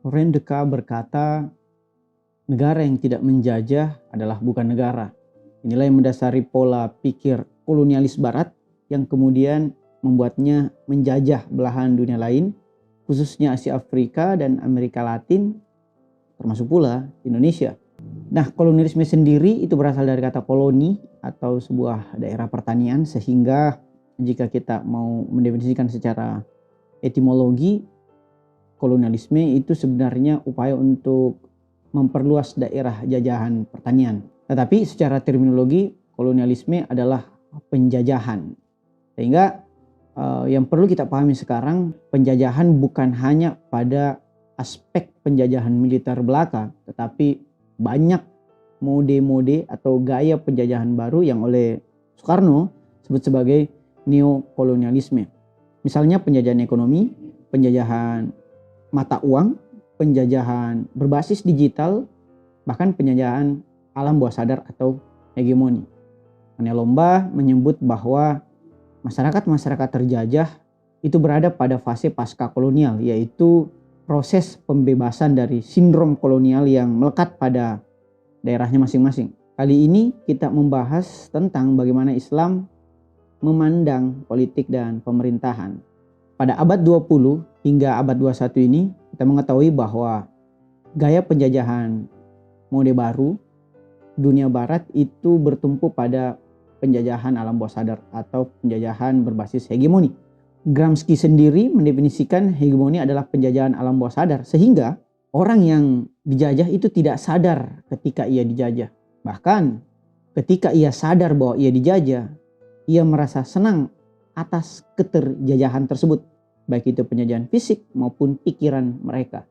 Rendeka berkata, negara yang tidak menjajah adalah bukan negara. Inilah yang mendasari pola pikir kolonialis barat yang kemudian membuatnya menjajah belahan dunia lain, khususnya Asia Afrika dan Amerika Latin, termasuk pula Indonesia. Nah, kolonialisme sendiri itu berasal dari kata koloni atau sebuah daerah pertanian, sehingga jika kita mau mendefinisikan secara etimologi, kolonialisme itu sebenarnya upaya untuk memperluas daerah jajahan pertanian. Tetapi secara terminologi, kolonialisme adalah penjajahan. Sehingga yang perlu kita pahami sekarang, penjajahan bukan hanya pada aspek penjajahan militer belaka, tetapi banyak mode-mode atau gaya penjajahan baru yang oleh Soekarno sebut sebagai neokolonialisme. Misalnya penjajahan ekonomi, penjajahan mata uang, penjajahan berbasis digital, bahkan penjajahan alam bawah sadar atau hegemoni. Ane Lomba menyebut bahwa masyarakat-masyarakat terjajah itu berada pada fase pasca kolonial, yaitu proses pembebasan dari sindrom kolonial yang melekat pada daerahnya masing-masing. Kali ini kita membahas tentang bagaimana Islam memandang politik dan pemerintahan. Pada abad 20 hingga abad 21 ini, kita mengetahui bahwa gaya penjajahan mode baru dunia barat itu bertumpu pada penjajahan alam bawah sadar atau penjajahan berbasis hegemoni. Gramsci sendiri mendefinisikan hegemoni adalah penjajahan alam bawah sadar, sehingga orang yang dijajah itu tidak sadar ketika ia dijajah. Bahkan ketika ia sadar bahwa ia dijajah, ia merasa senang atas keterjajahan tersebut, baik itu penjajahan fisik maupun pikiran mereka.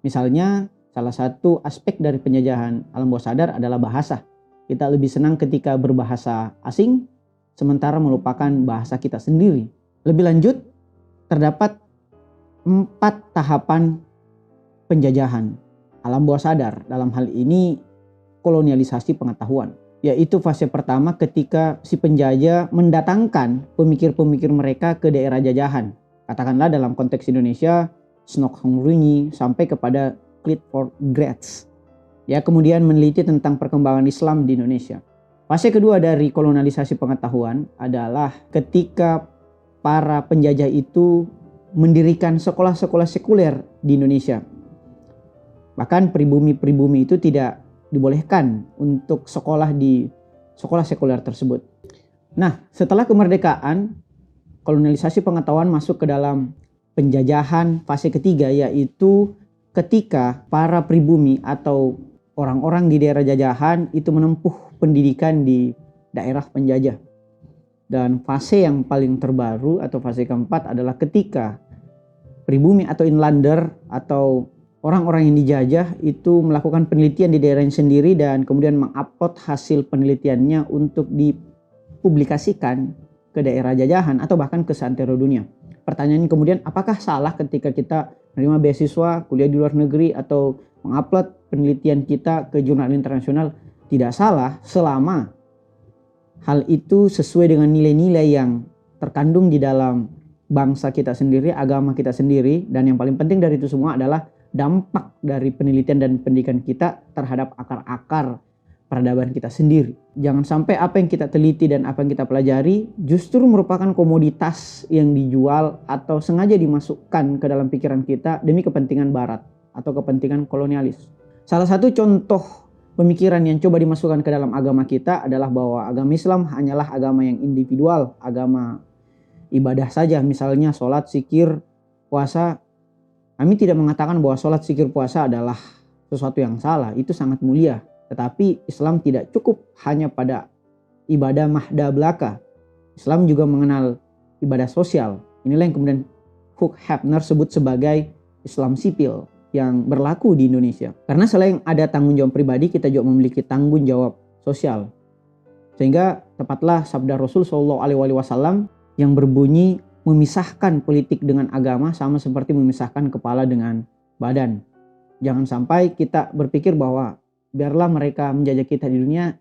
Misalnya, salah satu aspek dari penjajahan alam bawah sadar adalah bahasa. Kita lebih senang ketika berbahasa asing, sementara melupakan bahasa kita sendiri. Lebih lanjut, terdapat 4 tahapan penjajahan alam bawah sadar. Dalam hal ini, kolonialisasi pengetahuan. Yaitu fase pertama ketika si penjajah mendatangkan pemikir-pemikir mereka ke daerah jajahan. Katakanlah dalam konteks Indonesia, Snokhong sampai kepada Clifford Geertz. Ya, kemudian meneliti tentang perkembangan Islam di Indonesia. Fase kedua dari kolonialisasi pengetahuan adalah ketika para penjajah itu mendirikan sekolah-sekolah sekuler di Indonesia. Bahkan pribumi-pribumi itu tidak dibolehkan untuk sekolah di sekolah sekuler tersebut. Nah, setelah kemerdekaan, kolonialisasi pengetahuan masuk ke dalam penjajahan fase ketiga, yaitu ketika para pribumi atau orang-orang di daerah jajahan itu menempuh pendidikan di daerah penjajah. Dan fase yang paling terbaru atau fase keempat adalah ketika pribumi atau inlander atau orang-orang yang dijajah itu melakukan penelitian di daerahnya sendiri dan kemudian mengupload hasil penelitiannya untuk dipublikasikan ke daerah jajahan atau bahkan ke seantero dunia. Pertanyaan kemudian, apakah salah ketika kita menerima beasiswa, kuliah di luar negeri atau mengupload penelitian kita ke jurnal internasional? Tidak salah selama hal itu sesuai dengan nilai-nilai yang terkandung di dalam bangsa kita sendiri, agama kita sendiri, dan yang paling penting dari itu semua adalah dampak dari penelitian dan pendidikan kita terhadap akar-akar peradaban kita sendiri. Jangan sampai apa yang kita teliti dan apa yang kita pelajari justru merupakan komoditas yang dijual atau sengaja dimasukkan ke dalam pikiran kita demi kepentingan barat atau kepentingan kolonialis. Salah satu contoh pemikiran yang coba dimasukkan ke dalam agama kita adalah bahwa agama Islam hanyalah agama yang individual, agama ibadah saja, misalnya sholat, zikir, puasa. Kami tidak mengatakan bahwa sholat, zikir, puasa adalah sesuatu yang salah, itu sangat mulia. Tetapi Islam tidak cukup hanya pada ibadah mahda belaka. Islam juga mengenal ibadah sosial. Inilah yang kemudian Hugh Hefner sebut sebagai Islam sipil yang berlaku di Indonesia. Karena selain ada tanggung jawab pribadi, kita juga memiliki tanggung jawab sosial. Sehingga tepatlah sabda Rasul SAW yang berbunyi, memisahkan politik dengan agama sama seperti memisahkan kepala dengan badan. Jangan sampai kita berpikir bahwa biarlah mereka menjajah kita di dunia,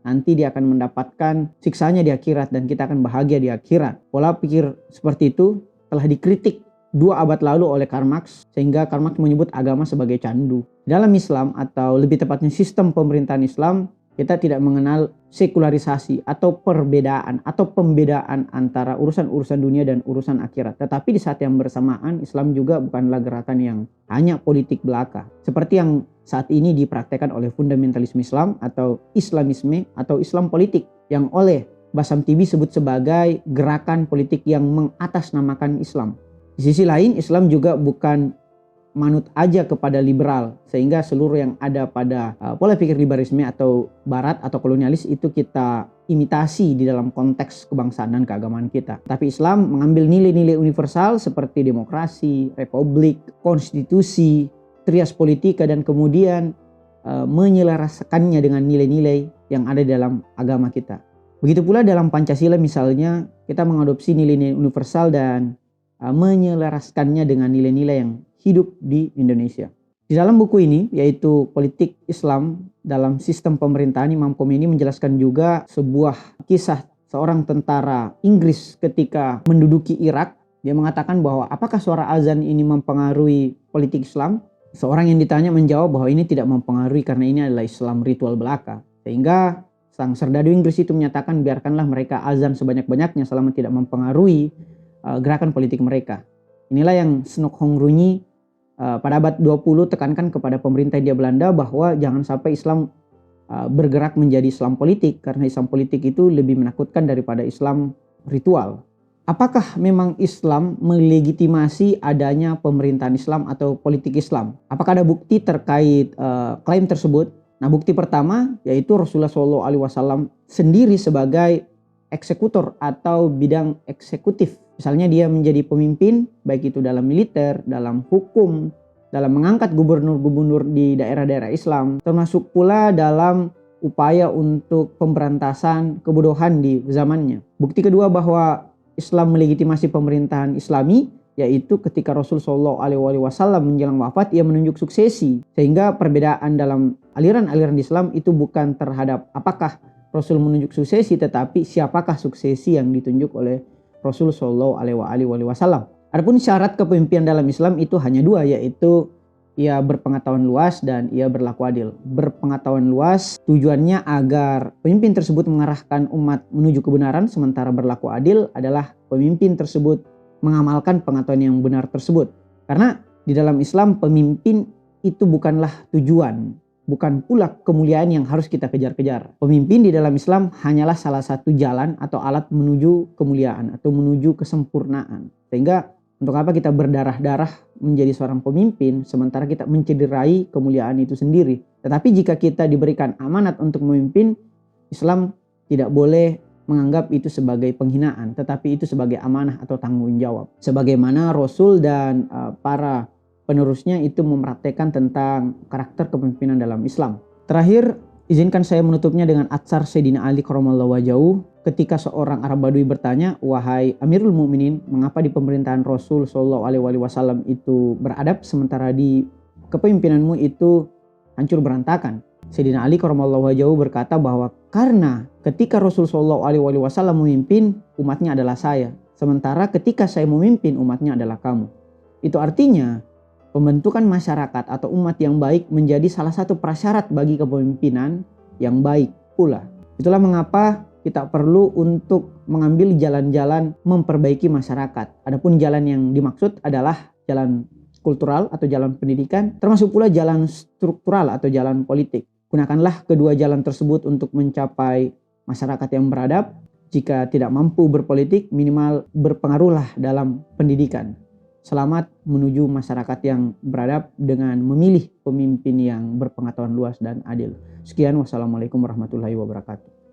nanti dia akan mendapatkan siksanya di akhirat dan kita akan bahagia di akhirat. Pola pikir seperti itu telah dikritik 2 abad lalu oleh Karl Marx, sehingga Karl Marx menyebut agama sebagai candu. Dalam Islam, atau lebih tepatnya sistem pemerintahan Islam, kita tidak mengenal sekularisasi atau perbedaan atau pembedaan antara urusan-urusan dunia dan urusan akhirat. Tetapi di saat yang bersamaan, Islam juga bukanlah gerakan yang hanya politik belaka, seperti yang saat ini dipraktekkan oleh fundamentalisme Islam atau Islamisme atau Islam politik, yang oleh Bassam TV sebut sebagai gerakan politik yang mengatasnamakan Islam. Di sisi lain, Islam juga bukan manut aja kepada liberal, sehingga seluruh yang ada pada pola pikir liberalisme atau barat atau kolonialis itu kita imitasi di dalam konteks kebangsaan dan keagamaan kita. Tapi Islam mengambil nilai-nilai universal seperti demokrasi, republik, konstitusi, trias politika, dan kemudian menyelaraskannya dengan nilai-nilai yang ada dalam agama kita. Begitu pula dalam Pancasila misalnya, kita mengadopsi nilai-nilai universal dan menyelaraskannya dengan nilai-nilai yang hidup di Indonesia. Di dalam buku ini, yaitu Politik Islam dalam Sistem Pemerintahan, Imam Khomeini menjelaskan juga sebuah kisah seorang tentara Inggris ketika menduduki Irak. Dia mengatakan bahwa apakah suara azan ini mempengaruhi politik Islam? Seorang yang ditanya menjawab bahwa ini tidak mempengaruhi karena ini adalah Islam ritual belaka. Sehingga sang serdadu Inggris itu menyatakan biarkanlah mereka azan sebanyak-banyaknya selama tidak mempengaruhi gerakan politik mereka. Inilah yang Snoek Hoornroony pada abad 20 tekankan kepada pemerintah Hindia Belanda bahwa jangan sampai Islam bergerak menjadi Islam politik, karena Islam politik itu lebih menakutkan daripada Islam ritual. Apakah memang Islam melegitimasi adanya pemerintahan Islam atau politik Islam? Apakah ada bukti terkait klaim tersebut? Nah, bukti pertama yaitu Rasulullah SAW sendiri sebagai eksekutor atau bidang eksekutif. Misalnya dia menjadi pemimpin, baik itu dalam militer, dalam hukum, dalam mengangkat gubernur-gubernur di daerah-daerah Islam, termasuk pula dalam upaya untuk pemberantasan kebodohan di zamannya. Bukti kedua bahwa Islam melegitimasi pemerintahan Islami, yaitu ketika Rasul SAW menjelang wafat, ia menunjuk suksesi. Sehingga perbedaan dalam aliran-aliran Islam itu bukan terhadap apakah Rasul menunjuk suksesi, tetapi siapakah suksesi yang ditunjuk oleh Rasul SAW. Adapun syarat kepemimpinan dalam Islam itu hanya 2, yaitu ia berpengetahuan luas dan ia berlaku adil. Berpengetahuan luas tujuannya agar pemimpin tersebut mengarahkan umat menuju kebenaran, sementara berlaku adil adalah pemimpin tersebut mengamalkan pengetahuan yang benar tersebut. Karena di dalam Islam pemimpin itu bukanlah tujuan, bukan pula kemuliaan yang harus kita kejar-kejar. Pemimpin di dalam Islam hanyalah salah satu jalan atau alat menuju kemuliaan atau menuju kesempurnaan. Sehingga untuk apa kita berdarah-darah menjadi seorang pemimpin sementara kita mencederai kemuliaan itu sendiri. Tetapi jika kita diberikan amanat untuk memimpin, Islam tidak boleh menganggap itu sebagai penghinaan, tetapi itu sebagai amanah atau tanggung jawab. Sebagaimana Rasul dan para penerusnya itu mempraktekkan tentang karakter kepemimpinan dalam Islam. Terakhir, izinkan saya menutupnya dengan atsar Sayyidina Ali karramallahu wajhahu ketika seorang Arab Badui bertanya, "Wahai Amirul Mukminin, mengapa di pemerintahan Rasul SAW itu beradab sementara di kepemimpinanmu itu hancur berantakan?" Sayyidina Ali karramallahu wajhahu berkata bahwa karena ketika Rasul SAW memimpin, umatnya adalah saya, sementara ketika saya memimpin, umatnya adalah kamu. Itu artinya pembentukan masyarakat atau umat yang baik menjadi salah satu prasyarat bagi kepemimpinan yang baik pula. Itulah mengapa kita perlu untuk mengambil jalan-jalan memperbaiki masyarakat. Adapun jalan yang dimaksud adalah jalan kultural atau jalan pendidikan, termasuk pula jalan struktural atau jalan politik. Gunakanlah kedua jalan tersebut untuk mencapai masyarakat yang beradab. Jika tidak mampu berpolitik, minimal berpengaruhlah dalam pendidikan. Selamat menuju masyarakat yang beradab dengan memilih pemimpin yang berpengetahuan luas dan adil. Sekian, wassalamualaikum warahmatullahi wabarakatuh.